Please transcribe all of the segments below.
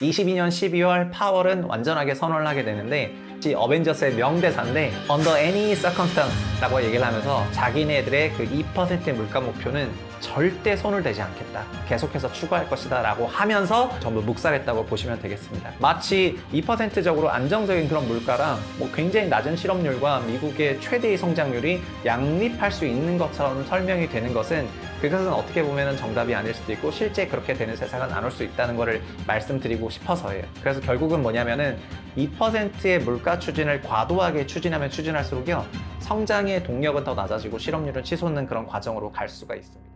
22년 12월 파월은 완전하게 선언을 하게 되는데 이 어벤져스의 명대사인데 Under any circumstance라고 얘기를 하면서 자기네들의 그 2%의 물가 목표는 절대 손을 대지 않겠다. 계속해서 추구할 것이다 라고 하면서 전부 묵살했다고 보시면 되겠습니다. 마치 2%적으로 안정적인 그런 물가랑 굉장히 낮은 실업률과 미국의 최대의 성장률이 양립할 수 있는 것처럼 설명이 되는 것은 그것은 어떻게 보면 정답이 아닐 수도 있고 실제 그렇게 되는 세상은 안 올 수 있다는 것을 말씀드리고 싶어서예요. 그래서 결국은 뭐냐면은 2%의 물가 추진을 과도하게 추진하면 추진할수록요 성장의 동력은 더 낮아지고 실업률은 치솟는 그런 과정으로 갈 수가 있습니다.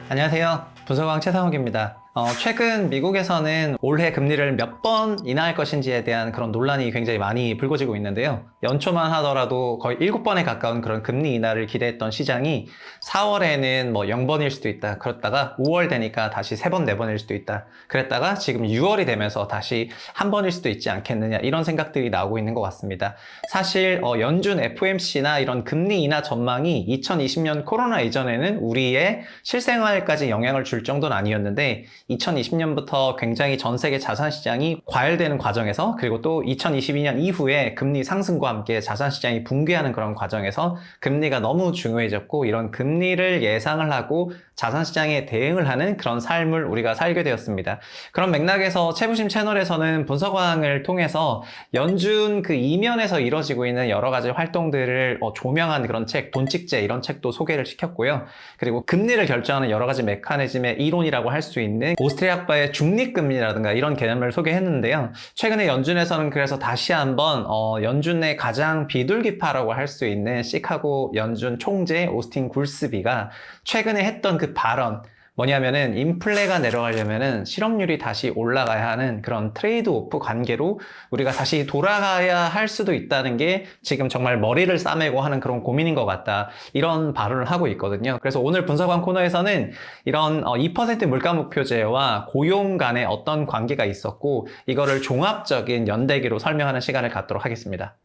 안녕하세요. 분석왕 최상욱입니다. 최근 미국에서는 올해 금리를 몇 번 인하할 것인지에 대한 그런 논란이 굉장히 많이 불거지고 있는데요. 연초만 하더라도 거의 7번에 가까운 그런 금리 인하를 기대했던 시장이 4월에는 0번일 수도 있다. 그랬다가 5월 되니까 다시 3번, 4번일 수도 있다. 그랬다가 지금 6월이 되면서 다시 1번일 수도 있지 않겠느냐 이런 생각들이 나오고 있는 것 같습니다. 사실 연준 FOMC나 이런 금리 인하 전망이 2020년 코로나 이전에는 우리의 실생활까지 영향을 줄 정도는 아니었는데 2020년부터 굉장히 전 세계 자산 시장이 과열되는 과정에서 그리고 또 2022년 이후에 금리 상승과 함께 자산 시장이 붕괴하는 그런 과정에서 금리가 너무 중요해졌고 이런 금리를 예상을 하고 자산 시장에 대응을 하는 그런 삶을 우리가 살게 되었습니다. 그런 맥락에서 채부심 채널에서는 분석왕을 통해서 연준 그 이면에서 이뤄지고 있는 여러 가지 활동들을 조명한 그런 책, 돈찍제 이런 책도 소개를 시켰고요. 그리고 금리를 결정하는 여러 가지 메커니즘의 이론이라고 할 수 있는 오스트리아바의 중립금리라든가 이런 개념을 소개했는데요. 최근에 연준에서는 그래서 다시 한번 연준의 가장 비둘기파라고 할 수 있는 시카고 연준 총재 오스틴 굴스비가 최근에 했던 그 발언 뭐냐면은 인플레가 내려가려면은 실업률이 다시 올라가야 하는 그런 트레이드 오프 관계로 우리가 다시 돌아가야 할 수도 있다는 게 지금 정말 머리를 싸매고 하는 그런 고민인 것 같다. 이런 발언을 하고 있거든요. 그래서 오늘 분석왕 코너에서는 이런 2% 물가 목표제와 고용 간의 어떤 관계가 있었고 이거를 종합적인 연대기로 설명하는 시간을 갖도록 하겠습니다.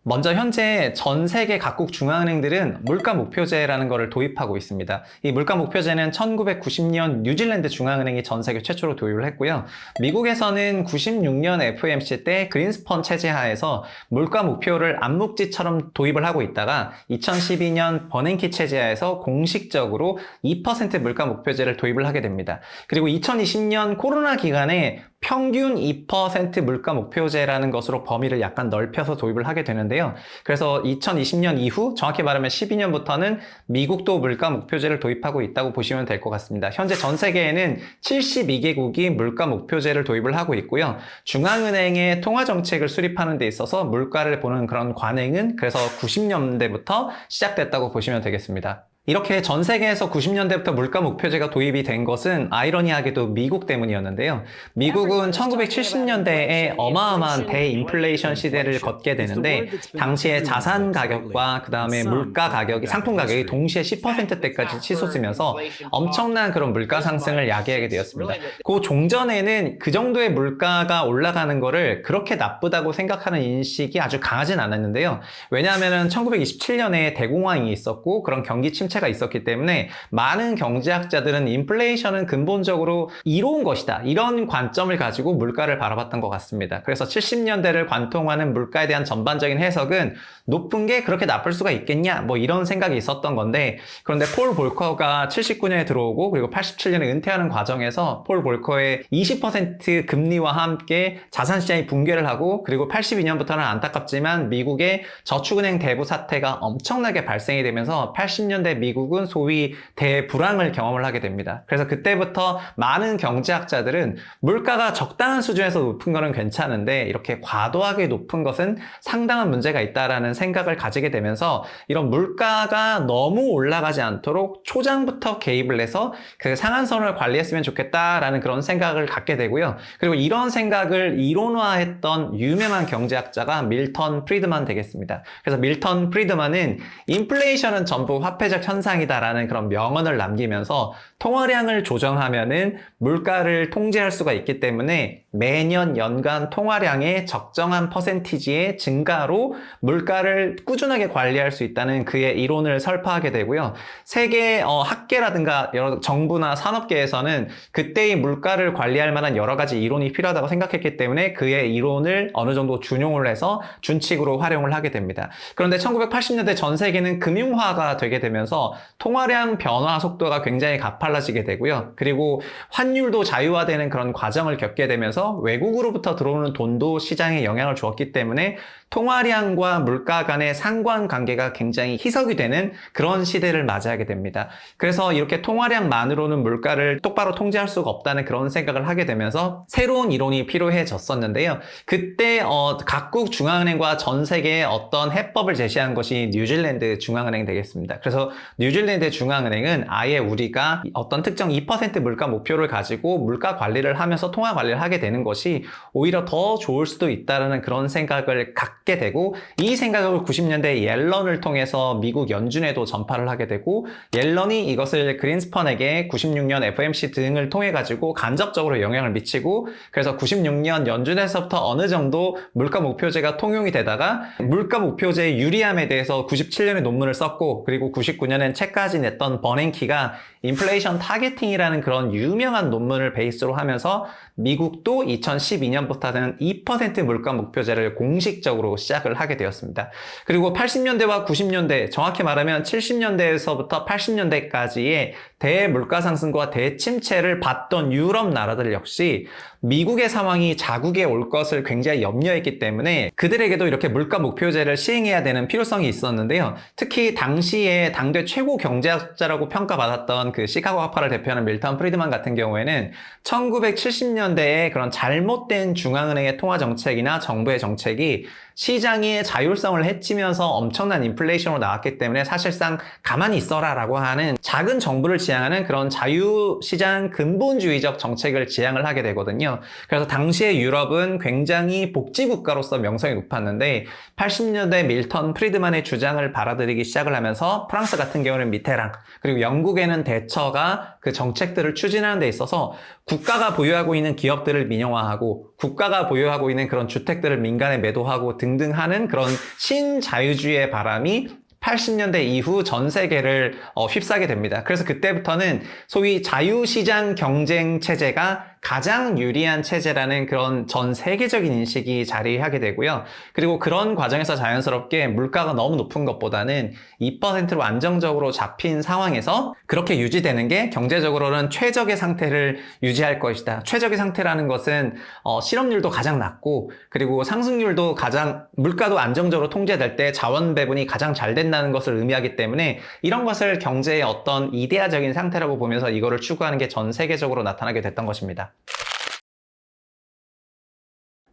먼저 현재 전 세계 각국 중앙은행들은 물가 목표제라는 것을 도입하고 있습니다. 이 물가 목표제는 1990년 뉴질랜드 중앙은행이 전 세계 최초로 도입을 했고요. 미국에서는 96년 FOMC 때 그린스펀 체제 하에서 물가 목표를 암묵지처럼 도입을 하고 있다가 2012년 버냉키 체제 하에서 공식적으로 2% 물가 목표제를 도입을 하게 됩니다. 그리고 2020년 코로나 기간에 평균 2% 물가 목표제라는 것으로 범위를 약간 넓혀서 도입을 하게 되는데요. 그래서 2020년 이후 정확히 말하면 12년부터는 미국도 물가 목표제를 도입하고 있다고 보시면 될 것 같습니다. 현재 전 세계에는 72개국이 물가 목표제를 도입을 하고 있고요. 중앙은행의 통화정책을 수립하는 데 있어서 물가를 보는 그런 관행은 그래서 90년대부터 시작됐다고 보시면 되겠습니다. 이렇게 전 세계에서 90년대부터 물가 목표제가 도입이 된 것은 아이러니하게도 미국 때문이었는데요. 미국은 1970년대에 어마어마한 대인플레이션 시대를 걷게 되는데 당시에 자산 가격과 그 다음에 물가 가격이, 상품 가격이 동시에 10%대까지 치솟으면서 엄청난 그런 물가 상승을 야기하게 되었습니다. 그 종전에는 그 정도의 물가가 올라가는 거를 그렇게 나쁘다고 생각하는 인식이 아주 강하진 않았는데요. 왜냐하면 1927년에 대공황이 있었고 그런 경기 침체 가 있었기 때문에 많은 경제학자들은 인플레이션은 근본적으로 이로운 것이다. 이런 관점을 가지고 물가를 바라봤던 것 같습니다. 그래서 70년대를 관통하는 물가에 대한 전반적인 해석은 높은 게 그렇게 나쁠 수가 있겠냐? 이런 생각이 있었던 건데 그런데 폴 볼커가 79년에 들어오고 그리고 87년에 은퇴하는 과정에서 폴 볼커의 20% 금리와 함께 자산시장이 붕괴를 하고 그리고 82년부터는 안타깝지만 미국의 저축은행 대부 사태가 엄청나게 발생이 되면서 80년대 미국은 소위 대불황을 경험을 하게 됩니다. 그래서 그때부터 많은 경제학자들은 물가가 적당한 수준에서 높은 거는 괜찮은데 이렇게 과도하게 높은 것은 상당한 문제가 있다라는 생각을 가지게 되면서 이런 물가가 너무 올라가지 않도록 초장부터 개입을 해서 그 상한선을 관리했으면 좋겠다라는 그런 생각을 갖게 되고요. 그리고 이런 생각을 이론화했던 유명한 경제학자가 밀턴 프리드만 되겠습니다. 그래서 밀턴 프리드만은 인플레이션은 전부 화폐적 현상이다라는 그런 명언을 남기면서 통화량을 조정하면은 물가를 통제할 수가 있기 때문에 매년 연간 통화량의 적정한 퍼센티지의 증가로 물가를 꾸준하게 관리할 수 있다는 그의 이론을 설파하게 되고요. 세계 학계라든가 여러 정부나 산업계에서는 그때의 물가를 관리할 만한 여러 가지 이론이 필요하다고 생각했기 때문에 그의 이론을 어느 정도 준용을 해서 준칙으로 활용을 하게 됩니다. 그런데 1980년대 전 세계는 금융화가 되게 되면서 통화량 변화 속도가 굉장히 가팔라지게 되고요. 그리고 환율도 자유화되는 그런 과정을 겪게 되면서 외국으로부터 들어오는 돈도 시장에 영향을 주었기 때문에 통화량과 물가 간의 상관관계가 굉장히 희석이 되는 그런 시대를 맞이하게 됩니다. 그래서 이렇게 통화량만으로는 물가를 똑바로 통제할 수가 없다는 그런 생각을 하게 되면서 새로운 이론이 필요해졌었는데요. 그때 각국 중앙은행과 전 세계의 어떤 해법을 제시한 것이 뉴질랜드 중앙은행 되겠습니다. 그래서 뉴질랜드 중앙은행은 아예 우리가 어떤 특정 2% 물가 목표를 가지고 물가 관리를 하면서 통화 관리를 하게 되는 것이 오히려 더 좋을 수도 있다는 그런 생각을 갖게 되고, 이 생각을 90년대 옐런을 통해서 미국 연준에도 전파를 하게 되고, 옐런이 이것을 그린스펀에게 96년 FOMC 등을 통해 가지고 간접적으로 영향을 미치고, 그래서 96년 연준에서부터 어느 정도 물가 목표제가 통용이 되다가 물가 목표제의 유리함에 대해서 97년에 논문을 썼고, 그리고 99년엔 책까지 냈던 버냉키가 인플레이션 타겟팅이라는 그런 유명한 논문을 베이스로 하면서 미국도 2012년부터는 2% 물가 목표제를 공식적으로 시작을 하게 되었습니다. 그리고 80년대와 90년대, 정확히 말하면 70년대에서부터 80년대까지의 대물가 상승과 대침체를 봤던 유럽 나라들 역시 미국의 상황이 자국에 올 것을 굉장히 염려했기 때문에 그들에게도 이렇게 물가 목표제를 시행해야 되는 필요성이 있었는데요. 특히 당시에 당대 최고 경제학자라고 평가받았던 그 시카고 학파를 대표하는 밀턴 프리드만 같은 경우에는 1970년대에 그런 잘못된 중앙은행의 통화 정책이나 정부의 정책이 시장의 자율성을 해치면서 엄청난 인플레이션으로 나왔기 때문에 사실상 가만히 있어라 라고 하는 작은 정부를 지향하는 그런 자유시장 근본주의적 정책을 지향을 하게 되거든요. 그래서 당시에 유럽은 굉장히 복지국가로서 명성이 높았는데 80년대 밀턴 프리드만의 주장을 받아들이기 시작을 하면서 프랑스 같은 경우는 미테랑, 그리고 영국에는 대처가 그 정책들을 추진하는 데 있어서 국가가 보유하고 있는 기업들을 민영화하고 국가가 보유하고 있는 그런 주택들을 민간에 매도하고 등등 하는 그런 신자유주의의 바람이 80년대 이후 전 세계를 휩싸게 됩니다. 그래서 그때부터는 소위 자유시장 경쟁 체제가 가장 유리한 체제라는 그런 전 세계적인 인식이 자리하게 되고요. 그리고 그런 과정에서 자연스럽게 물가가 너무 높은 것보다는 2%로 안정적으로 잡힌 상황에서 그렇게 유지되는 게 경제적으로는 최적의 상태를 유지할 것이다. 최적의 상태라는 것은 실업률도 가장 낮고, 그리고 상승률도 가장, 물가도 안정적으로 통제될 때 자원 배분이 가장 잘 된다는 것을 의미하기 때문에 이런 것을 경제의 어떤 이데아적인 상태라고 보면서 이거를 추구하는 게 전 세계적으로 나타나게 됐던 것입니다.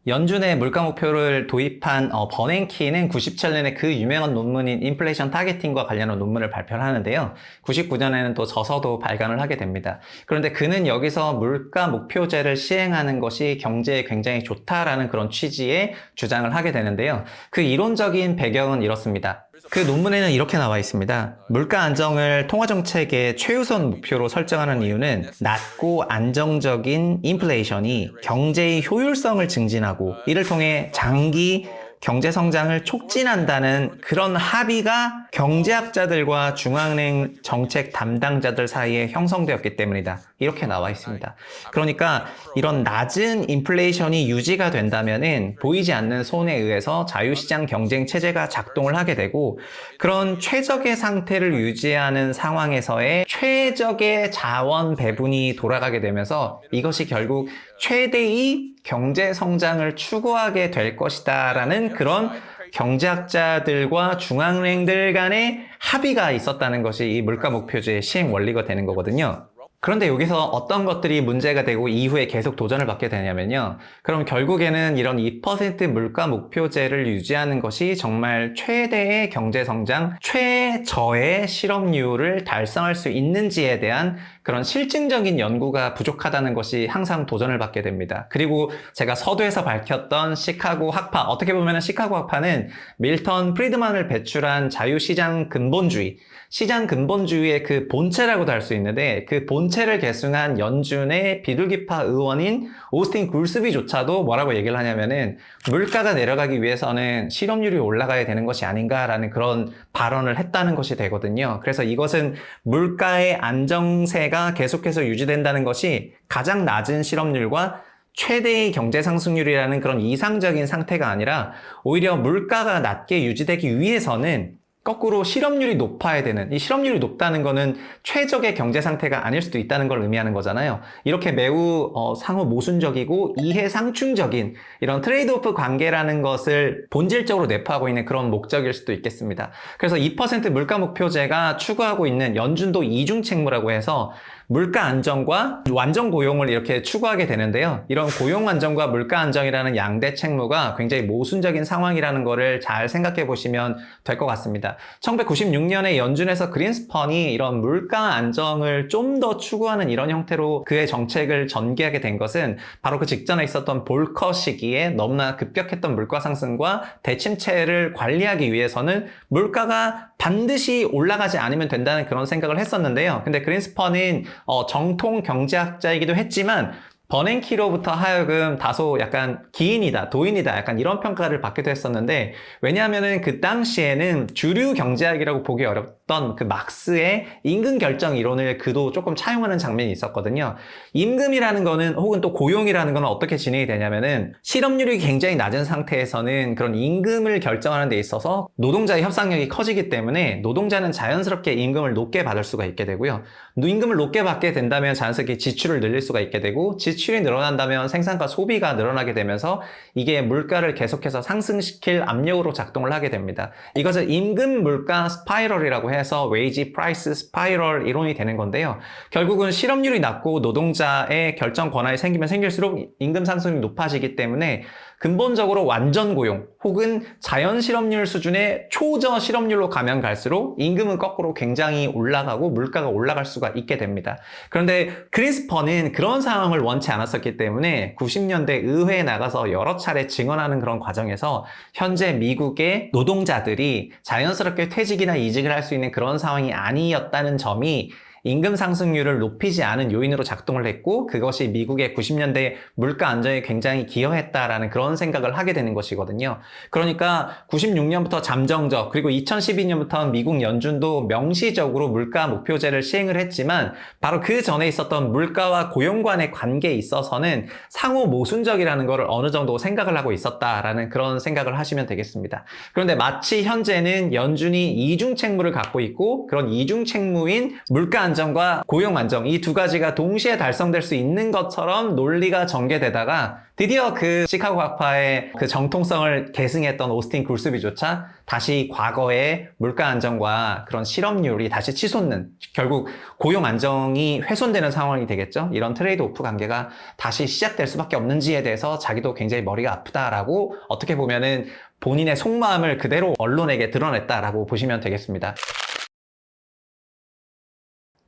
연준의 물가 목표를 도입한 버냉키는 97년에 그 유명한 논문인 인플레이션 타겟팅과 관련한 논문을 발표를 하는데요. 99년에는 또 저서도 발간을 하게 됩니다. 그런데 그는 여기서 물가 목표제를 시행하는 것이 경제에 굉장히 좋다라는 그런 취지의 주장을 하게 되는데요. 그 이론적인 배경은 이렇습니다. 그 논문에는 이렇게 나와 있습니다. 물가 안정을 통화정책의 최우선 목표로 설정하는 이유는 낮고 안정적인 인플레이션이 경제의 효율성을 증진하고 이를 통해 장기 경제 성장을 촉진한다는 그런 합의가 경제학자들과 중앙은행 정책 담당자들 사이에 형성되었기 때문이다. 이렇게 나와 있습니다. 그러니까 이런 낮은 인플레이션이 유지가 된다면은 보이지 않는 손에 의해서 자유시장 경쟁 체제가 작동을 하게 되고, 그런 최적의 상태를 유지하는 상황에서의 최적의 자원 배분이 돌아가게 되면서 이것이 결국 최대의 경제 성장을 추구하게 될 것이다 라는 그런 경제학자들과 중앙은행들 간의 합의가 있었다는 것이 이 물가 목표제의 시행 원리가 되는 거거든요. 그런데 여기서 어떤 것들이 문제가 되고 이후에 계속 도전을 받게 되냐면요. 그럼 결국에는 이런 2% 물가 목표제를 유지하는 것이 정말 최대의 경제 성장, 최저의 실업률을 달성할 수 있는지에 대한 그런 실증적인 연구가 부족하다는 것이 항상 도전을 받게 됩니다. 그리고 제가 서두에서 밝혔던 시카고 학파, 어떻게 보면 시카고 학파는 밀턴 프리드만을 배출한 자유시장 근본주의, 시장 근본주의의 그 본체라고도 할 수 있는데 그 본체를 계승한 연준의 비둘기파 의원인 오스틴 굴스비조차도 뭐라고 얘기를 하냐면은 물가가 내려가기 위해서는 실업률이 올라가야 되는 것이 아닌가라는 그런 발언을 했다는 것이 되거든요. 그래서 이것은 물가의 안정세가 계속해서 유지된다는 것이 가장 낮은 실업률과 최대의 경제 상승률이라는 그런 이상적인 상태가 아니라 오히려 물가가 낮게 유지되기 위해서는 거꾸로 실업률이 높아야 되는, 이 실업률이 높다는 거는 최적의 경제 상태가 아닐 수도 있다는 걸 의미하는 거잖아요. 이렇게 매우 상호 모순적이고 이해상충적인 이런 트레이드오프 관계라는 것을 본질적으로 내포하고 있는 그런 목적일 수도 있겠습니다. 그래서 2% 물가 목표제가 추구하고 있는 연준도 이중책무라고 해서 물가 안정과 완전 고용을 이렇게 추구하게 되는데요. 이런 고용 안정과 물가 안정이라는 양대 책무가 굉장히 모순적인 상황이라는 것을 잘 생각해 보시면 될 것 같습니다. 1996년에 연준에서 그린스펀이 이런 물가 안정을 좀 더 추구하는 이런 형태로 그의 정책을 전개하게 된 것은 바로 그 직전에 있었던 볼커 시기에 너무나 급격했던 물가 상승과 대침체를 관리하기 위해서는 물가가 반드시 올라가지 않으면 된다는 그런 생각을 했었는데요. 근데 그린스펀은 정통 경제학자이기도 했지만 버냉키로부터 하여금 다소 약간 기인이다, 도인이다 약간 이런 평가를 받기도 했었는데 왜냐하면은 그 당시에는 주류 경제학이라고 보기 어렵던 그 막스의 임금 결정 이론을 그도 조금 차용하는 장면이 있었거든요. 임금이라는 거는 혹은 또 고용이라는 거는 어떻게 진행이 되냐면은 실업률이 굉장히 낮은 상태에서는 그런 임금을 결정하는 데 있어서 노동자의 협상력이 커지기 때문에 노동자는 자연스럽게 임금을 높게 받을 수가 있게 되고요. 임금을 높게 받게 된다면 자연스럽게 지출을 늘릴 수가 있게 되고 지출이 늘어난다면 생산과 소비가 늘어나게 되면서 이게 물가를 계속해서 상승시킬 압력으로 작동을 하게 됩니다. 이것을 임금 물가 스파이럴이라고 해서 웨이지 프라이스 스파이럴 이론이 되는 건데요. 결국은 실업률이 낮고 노동자의 결정 권한이 생기면 생길수록 임금 상승이 높아지기 때문에 근본적으로 완전 고용 혹은 자연 실업률 수준의 초저 실업률로 가면 갈수록 임금은 거꾸로 굉장히 올라가고 물가가 올라갈 수가 있게 됩니다. 그런데 그린스펀은 그런 상황을 원치 않았었기 때문에 90년대 의회에 나가서 여러 차례 증언하는 그런 과정에서 현재 미국의 노동자들이 자연스럽게 퇴직이나 이직을 할 수 있는 그런 상황이 아니었다는 점이 임금 상승률을 높이지 않은 요인으로 작동을 했고 그것이 미국의 90년대 물가 안정에 굉장히 기여했다라는 그런 생각을 하게 되는 것이거든요. 그러니까 96년부터 잠정적 그리고 2012년부터 미국 연준도 명시적으로 물가 목표제를 시행을 했지만 바로 그 전에 있었던 물가와 고용 간의 관계에 있어서는 상호 모순적이라는 것을 어느 정도 생각을 하고 있었다라는 그런 생각을 하시면 되겠습니다. 그런데 마치 현재는 연준이 이중 책무를 갖고 있고 그런 이중 책무인 물가 안정과 고용 안정 이 두 가지가 동시에 달성될 수 있는 것처럼 논리가 전개되다가 드디어 그 시카고 학파의 그 정통성을 계승했던 오스틴 굴스비조차 다시 과거의 물가 안정과 그런 실업률이 다시 치솟는 결국 고용 안정이 훼손되는 상황이 되겠죠. 이런 트레이드 오프 관계가 다시 시작될 수밖에 없는지에 대해서 자기도 굉장히 머리가 아프다라고 어떻게 보면은 본인의 속마음을 그대로 언론에게 드러냈다라고 보시면 되겠습니다.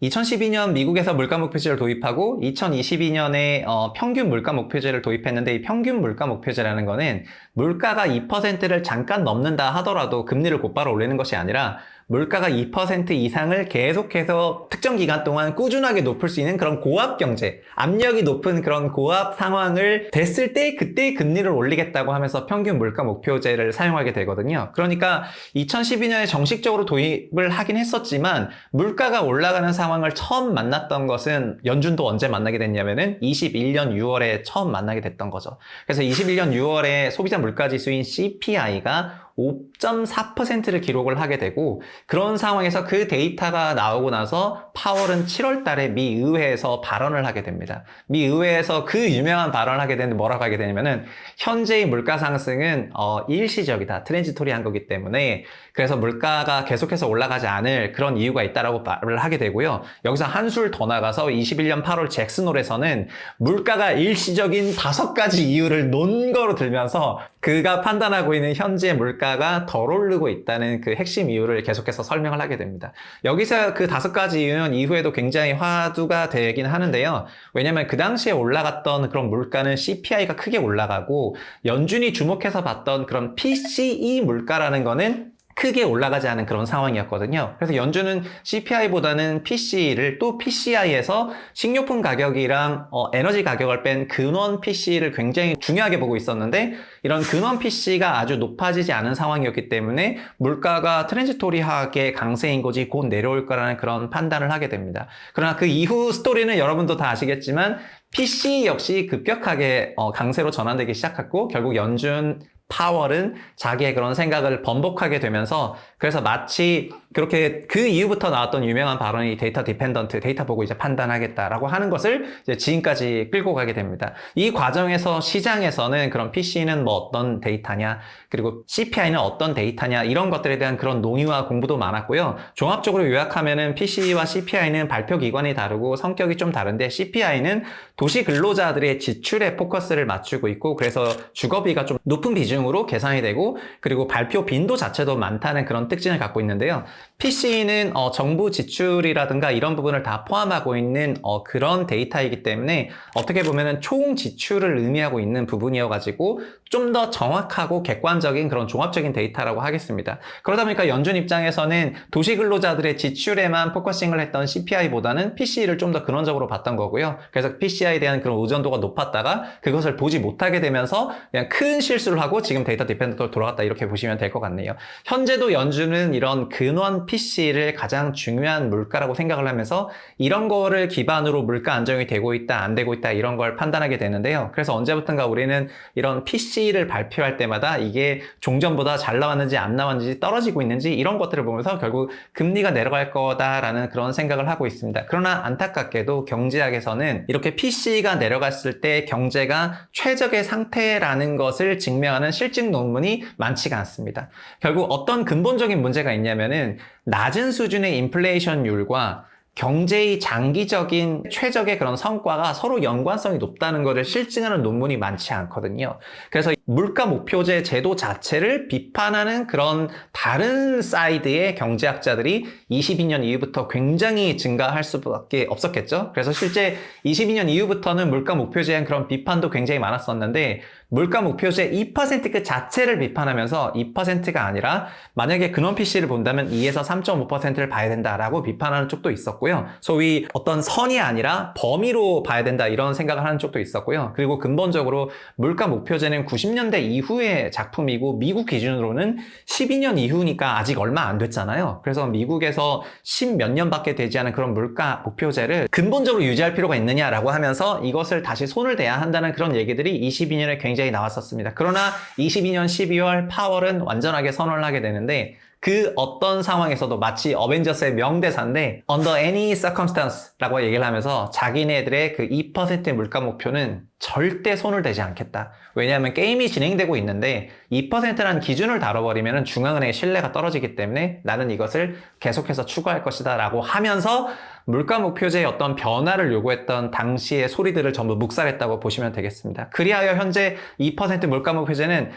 2012년 미국에서 물가 목표제를 도입하고 2022년에 평균 물가 목표제를 도입했는데 이 평균 물가 목표제라는 거는 물가가 2%를 잠깐 넘는다 하더라도 금리를 곧바로 올리는 것이 아니라 물가가 2% 이상을 계속해서 특정 기간 동안 꾸준하게 높을 수 있는 그런 고압 경제, 압력이 높은 그런 고압 상황을 됐을 때 그때 금리를 올리겠다고 하면서 평균 물가 목표제를 사용하게 되거든요. 그러니까 2012년에 정식적으로 도입을 하긴 했었지만 물가가 올라가는 상황을 처음 만났던 것은 연준도 언제 만나게 됐냐면은 21년 6월에 처음 만나게 됐던 거죠. 그래서 21년 6월에 소비자 물가지수인 CPI가 5.4%를 기록을 하게 되고 그런 상황에서 그 데이터가 나오고 나서 파월은 7월 달에 미 의회에서 발언을 하게 됩니다. 미 의회에서 그 유명한 발언을 하게 되는데 뭐라고 하게 되냐면은 현재의 물가 상승은 일시적이다. 트랜지토리한 거기 때문에 그래서 물가가 계속해서 올라가지 않을 그런 이유가 있다라고 말을 하게 되고요. 여기서 한술 더 나가서 21년 8월 잭슨홀에서는 물가가 일시적인 5가지 이유를 논거로 들면서 그가 판단하고 있는 현재 물가 물가가 덜 오르고 있다는 그 핵심 이유를 계속해서 설명을 하게 됩니다. 여기서 그 5가지 이유는 이후에도 굉장히 화두가 되긴 하는데요. 왜냐면 그 당시에 올라갔던 그런 물가는 CPI가 크게 올라가고 연준이 주목해서 봤던 그런 PCE 물가라는 거는 크게 올라가지 않은 그런 상황이었거든요. 그래서 연준은 CPI보다는 PCE를 또 PCI에서 식료품 가격이랑 에너지 가격을 뺀 근원 PCE를 굉장히 중요하게 보고 있었는데 이런 근원 PC가 아주 높아지지 않은 상황이었기 때문에 물가가 트랜지토리하게 강세인 거지 곧 내려올 거라는 그런 판단을 하게 됩니다. 그러나 그 이후 스토리는 여러분도 다 아시겠지만 PCE 역시 급격하게 강세로 전환되기 시작했고 결국 연준 파월은 자기의 그런 생각을 번복하게 되면서 그래서 마치 그렇게 그 이후부터 나왔던 유명한 발언이 데이터 디펜던트, 데이터 보고 이제 판단하겠다라고 하는 것을 이제 지금까지 끌고 가게 됩니다. 이 과정에서 시장에서는 그런 PC는 뭐 어떤 데이터냐, 그리고 CPI는 어떤 데이터냐 이런 것들에 대한 그런 논의와 공부도 많았고요. 종합적으로 요약하면은 PC와 CPI는 발표 기관이 다르고 성격이 좀 다른데 CPI는 도시 근로자들의 지출에 포커스를 맞추고 있고 그래서 주거비가 좀 높은 비중으로 계산이 되고 그리고 발표 빈도 자체도 많다는 그런 특징을 갖고 있는데요. PC는 정부 지출이라든가 이런 부분을 다 포함하고 있는 그런 데이터이기 때문에 어떻게 보면은 총 지출을 의미하고 있는 부분이어가지고 좀 더 정확하고 객관적인 그런 종합적인 데이터라고 하겠습니다. 그러다 보니까 연준 입장에서는 도시 근로자들의 지출에만 포커싱을 했던 CPI보다는 PC를 좀 더 근원적으로 봤던 거고요. 그래서 PCI에 대한 그런 의존도가 높았다가 그것을 보지 못하게 되면서 그냥 큰 실수를 하고 지금 데이터 디펜던트로 돌아갔다 이렇게 보시면 될 것 같네요. 현재도 연준은 이런 근원 PC를 가장 중요한 물가라고 생각을 하면서 이런 거를 기반으로 물가 안정이 되고 있다, 안 되고 있다 이런 걸 판단하게 되는데요. 그래서 언제부턴가 우리는 이런 PC를 발표할 때마다 이게 종전보다 잘 나왔는지 안 나왔는지 떨어지고 있는지 이런 것들을 보면서 결국 금리가 내려갈 거다라는 그런 생각을 하고 있습니다. 그러나 안타깝게도 경제학에서는 이렇게 PC가 내려갔을 때 경제가 최적의 상태라는 것을 증명하는 실증 논문이 많지가 않습니다. 결국 어떤 근본적인 문제가 있냐면은 낮은 수준의 인플레이션율과 경제의 장기적인 최적의 그런 성과가 서로 연관성이 높다는 것을 실증하는 논문이 많지 않거든요. 그래서 물가 목표제 제도 자체를 비판하는 그런 다른 사이드의 경제학자들이 22년 이후부터 굉장히 증가할 수밖에 없었겠죠. 그래서 실제 22년 이후부터는 물가 목표제에 대한 그런 비판도 굉장히 많았었는데 물가 목표제 2% 그 자체를 비판하면서 2%가 아니라 만약에 근원 PC를 본다면 2에서 3.5%를 봐야 된다라고 비판하는 쪽도 있었고요. 소위 어떤 선이 아니라 범위로 봐야 된다 이런 생각을 하는 쪽도 있었고요. 그리고 근본적으로 물가 목표제는 90년대 이후의 작품이고 미국 기준으로는 12년 이후니까 아직 얼마 안 됐잖아요. 그래서 미국에서 10 몇 년밖에 되지 않은 그런 물가 목표제를 근본적으로 유지할 필요가 있느냐라고 하면서 이것을 다시 손을 대야 한다는 그런 얘기들이 22년에 굉장히 나왔었습니다. 그러나 22년 12월 파월은 완전하게 선언을 하게 되는데 그 어떤 상황에서도 마치 어벤져스의 명대사인데 under any circumstance라고 얘기를 하면서 자기네들의 그 2% 물가 목표는 절대 손을 대지 않겠다. 왜냐하면 게임이 진행되고 있는데 2%라는 기준을 다뤄버리면 중앙은행의 신뢰가 떨어지기 때문에 나는 이것을 계속해서 추구할 것이다 라고 하면서 물가 목표제의 어떤 변화를 요구했던 당시의 소리들을 전부 묵살했다고 보시면 되겠습니다. 그리하여 현재 2% 물가 목표제는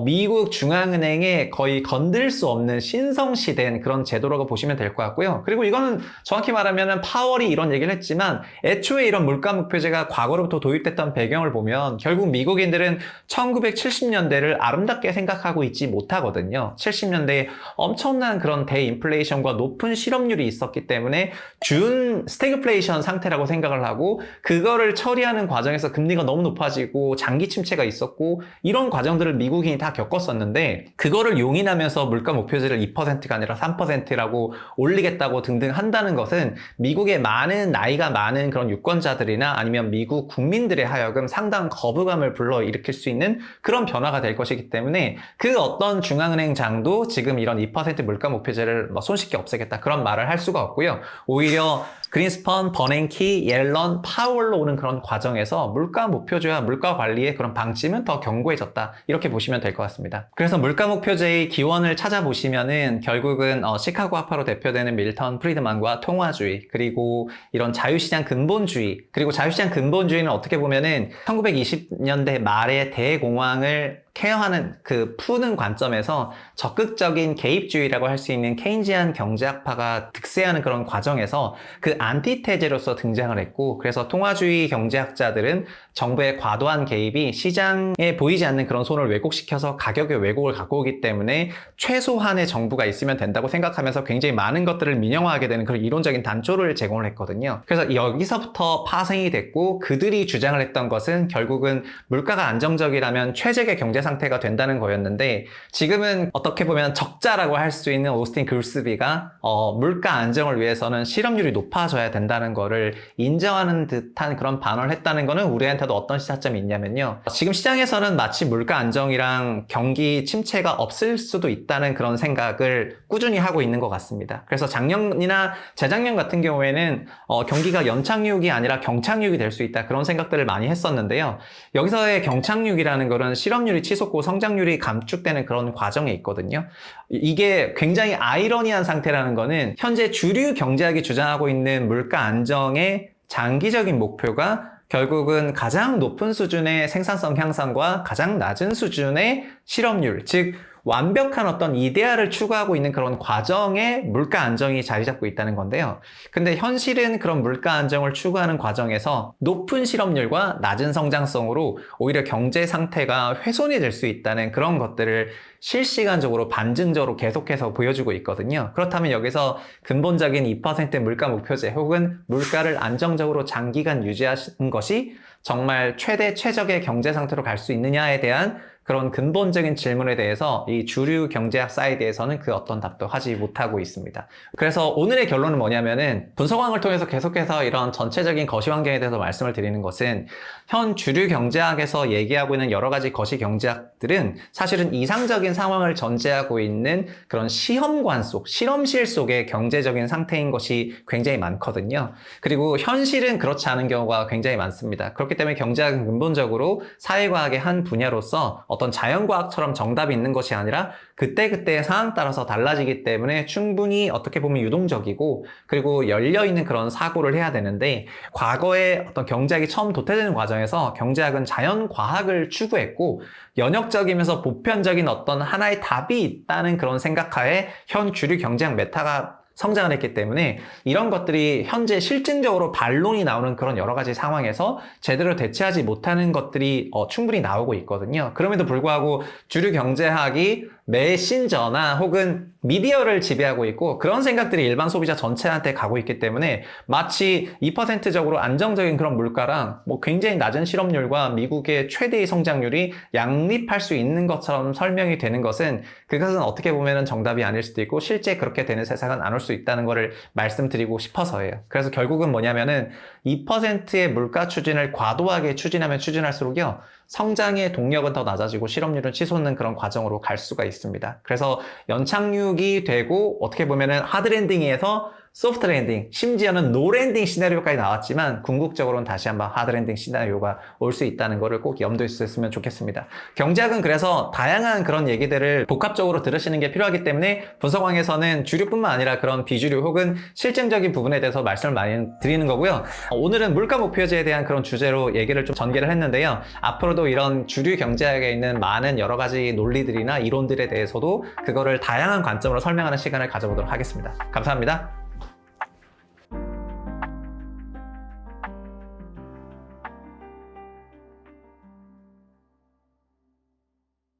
미국 중앙은행에 거의 건들 수 없는 신성시된 그런 제도라고 보시면 될 것 같고요. 그리고 이거는 정확히 말하면 파월이 이런 얘기를 했지만 애초에 이런 물가 목표제가 과거로부터 도입됐던 배경을 보면 결국 미국인들은 1970년대를 아름답게 생각하고 있지 못하거든요. 70년대에 엄청난 그런 대인플레이션과 높은 실업률이 있었기 때문에 준 스태그플레이션 상태라고 생각을 하고 그거를 처리하는 과정에서 금리가 너무 높아지고 장기 침체가 있었고 이런 과정들을 미국인이 다 겪었었는데 그거를 용인하면서 물가 목표제를 2%가 아니라 3%라고 올리겠다고 등등 한다는 것은 미국의 많은 나이가 많은 그런 유권자들이나 아니면 미국 국민들의 하여금 상당한 거부감을 불러일으킬 수 있는 그런 변화가 될 것이기 때문에 그 어떤 중앙은행장도 지금 이런 2% 물가 목표제를 손쉽게 없애겠다 그런 말을 할 수가 없고요. 오히려 그린스펀, 버냉키, 옐런, 파월로 오는 그런 과정에서 물가 목표제와 물가 관리의 그런 방침은 더 견고해졌다. 이렇게 보시면 될 것 같습니다. 그래서 물가 목표제의 기원을 찾아보시면은 결국은 시카고 학파로 대표되는 밀턴 프리드만과 통화주의, 그리고 이런 자유시장 근본주의, 그리고 자유시장 근본주의는 어떻게 보면은 1920년대 말에 대공황을 케어하는 그 푸는 관점에서 적극적인 개입주의라고 할 수 있는 케인지안 경제학파가 득세하는 그런 과정에서 그 안티테제로서 등장을 했고, 그래서 통화주의 경제학자들은 정부의 과도한 개입이 시장에 보이지 않는 그런 손을 왜곡시켜서 가격의 왜곡을 갖고 오기 때문에 최소한의 정부가 있으면 된다고 생각하면서 굉장히 많은 것들을 민영화하게 되는 그런 이론적인 단초를 제공을 했거든요. 그래서 여기서부터 파생이 됐고, 그들이 주장을 했던 것은 결국은 물가가 안정적이라면 최적의 경제 상태가 된다는 거였는데, 지금은 어떻게 보면 적자라고 할 수 있는 오스틴 글스비가 물가 안정을 위해서는 실업률이 높아져야 된다는 거를 인정하는 듯한 그런 반언을 했다는 거는 우리한테도 어떤 시사점이 있냐면요, 지금 시장에서는 마치 물가 안정이랑 경기 침체가 없을 수도 있다는 그런 생각을 꾸준히 하고 있는 것 같습니다. 그래서 작년이나 재작년 같은 경우에는 경기가 연착륙이 아니라 경착륙이 될 수 있다, 그런 생각들을 많이 했었는데요. 여기서의 경착륙이라는 거는 실업률이 치솟고 성장률이 감축되는 그런 과정에 있거든요. 이게 굉장히 아이러니한 상태라는 거는 현재 주류 경제학이 주장하고 있는 물가 안정의 장기적인 목표가 결국은 가장 높은 수준의 생산성 향상과 가장 낮은 수준의 실업률, 즉 완벽한 어떤 이데아를 추구하고 있는 그런 과정에 물가 안정이 자리 잡고 있다는 건데요. 근데 현실은 그런 물가 안정을 추구하는 과정에서 높은 실업률과 낮은 성장성으로 오히려 경제 상태가 훼손이 될 수 있다는 그런 것들을 실시간적으로 반증적으로 계속해서 보여주고 있거든요. 그렇다면 여기서 근본적인 2% 물가 목표제 혹은 물가를 안정적으로 장기간 유지하는 것이 정말 최적의 경제 상태로 갈 수 있느냐에 대한 그런 근본적인 질문에 대해서 이 주류 경제학 사이드에서는 그 어떤 답도 하지 못하고 있습니다. 그래서 오늘의 결론은 뭐냐면은, 분석왕을 통해서 계속해서 이런 전체적인 거시 환경에 대해서 말씀을 드리는 것은, 현 주류 경제학에서 얘기하고 있는 여러 가지 거시 경제학들은 사실은 이상적인 상황을 전제하고 있는 그런 시험관 속, 실험실 속의 경제적인 상태인 것이 굉장히 많거든요. 그리고 현실은 그렇지 않은 경우가 굉장히 많습니다. 그렇기 때문에 경제학은 근본적으로 사회과학의 한 분야로서 어떤 자연과학처럼 정답이 있는 것이 아니라 그때그때의 상황 따라서 달라지기 때문에 충분히 어떻게 보면 유동적이고, 그리고 열려있는 그런 사고를 해야 되는데, 과거에 어떤 경제학이 처음 도태되는 과정에서 경제학은 자연과학을 추구했고, 연역적이면서 보편적인 어떤 하나의 답이 있다는 그런 생각하에 현 주류 경제학 메타가 성장을 했기 때문에 이런 것들이 현재 실증적으로 반론이 나오는 그런 여러 가지 상황에서 제대로 대체하지 못하는 것들이 충분히 나오고 있거든요. 그럼에도 불구하고 주류 경제학이 메신저나 혹은 미디어를 지배하고 있고, 그런 생각들이 일반 소비자 전체한테 가고 있기 때문에 마치 2%적으로 안정적인 그런 물가랑 굉장히 낮은 실업률과 미국의 최대의 성장률이 양립할 수 있는 것처럼 설명이 되는 것은, 그것은 어떻게 보면 정답이 아닐 수도 있고 실제 그렇게 되는 세상은 안 올 수 있다는 것을 말씀드리고 싶어서예요. 그래서 결국은 뭐냐면은 2%의 물가 추진을 과도하게 추진하면 추진할수록요, 성장의 동력은 더 낮아지고 실업률은 치솟는 그런 과정으로 갈 수가 있습니다. 그래서 연착륙이 되고 어떻게 보면은 하드랜딩에서 소프트 랜딩, 심지어는 노 랜딩 시나리오까지 나왔지만 궁극적으로는 다시 한번 하드 랜딩 시나리오가 올 수 있다는 것을 꼭 염두에 두셨으면 좋겠습니다. 경제학은 그래서 다양한 그런 얘기들을 복합적으로 들으시는 게 필요하기 때문에 분석왕에서는 주류뿐만 아니라 그런 비주류 혹은 실증적인 부분에 대해서 말씀을 많이 드리는 거고요. 오늘은 물가 목표제에 대한 그런 주제로 얘기를 좀 전개를 했는데요. 앞으로도 이런 주류 경제학에 있는 많은 여러 가지 논리들이나 이론들에 대해서도 그거를 다양한 관점으로 설명하는 시간을 가져보도록 하겠습니다. 감사합니다.